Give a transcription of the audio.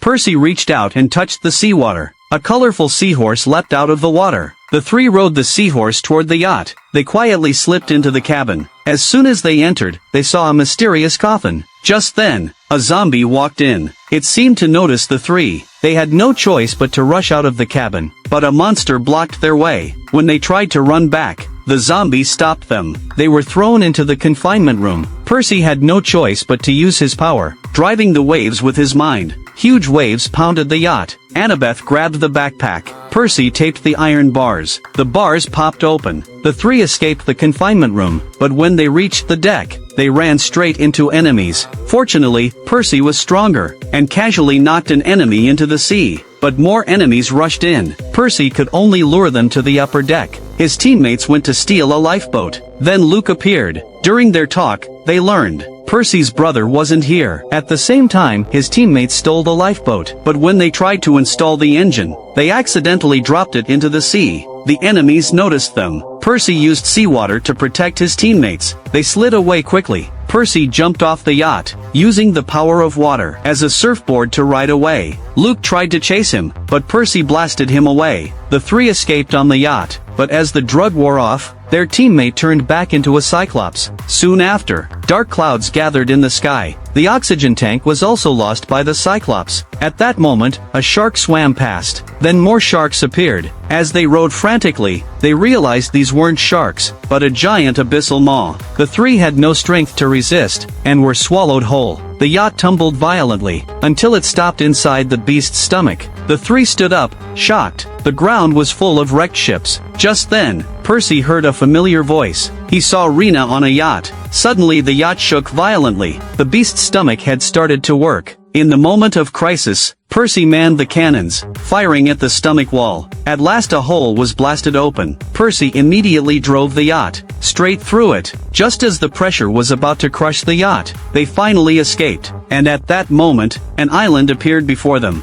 Percy reached out and touched the seawater. A colorful seahorse leapt out of the water. The three rode the seahorse toward the yacht. They quietly slipped into the cabin. As soon as they entered, they saw a mysterious coffin. Just then, a zombie walked in. It seemed to notice the three. They had no choice but to rush out of the cabin, but a monster blocked their way. When they tried to run back, the zombie stopped them. They were thrown into the confinement room. Percy had no choice but to use his power, driving the waves with his mind. Huge waves pounded the yacht. Annabeth grabbed the backpack. Percy taped the iron bars. The bars popped open. The three escaped the confinement room, but when they reached the deck, they ran straight into enemies. Fortunately, Percy was stronger, and casually knocked an enemy into the sea. But more enemies rushed in. Percy could only lure them to the upper deck. His teammates went to steal a lifeboat. Then Luke appeared. During their talk, they learned Percy's brother wasn't here. At the same time, his teammates stole the lifeboat. But when they tried to install the engine, they accidentally dropped it into the sea. The enemies noticed them. Percy used seawater to protect his teammates. They slid away quickly. Percy jumped off the yacht, using the power of water as a surfboard to ride away. Luke tried to chase him, but Percy blasted him away. The three escaped on the yacht, but as the drug wore off, their teammate turned back into a cyclops. Soon after, dark clouds gathered in the sky. The oxygen tank was also lost by the cyclops. At that moment, a shark swam past. Then more sharks appeared. As they rowed frantically, they realized these weren't sharks, but a giant abyssal maw. The three had no strength to resist, and were swallowed whole. The yacht tumbled violently, until it stopped inside the beast's stomach. The three stood up, shocked. The ground was full of wrecked ships. Just then, Percy heard a familiar voice. He saw Rena on a yacht. Suddenly the yacht shook violently. The beast's stomach had started to work. In the moment of crisis, Percy manned the cannons, firing at the stomach wall. At last a hole was blasted open. Percy immediately drove the yacht straight through it. Just as the pressure was about to crush the yacht, they finally escaped. And at that moment, an island appeared before them.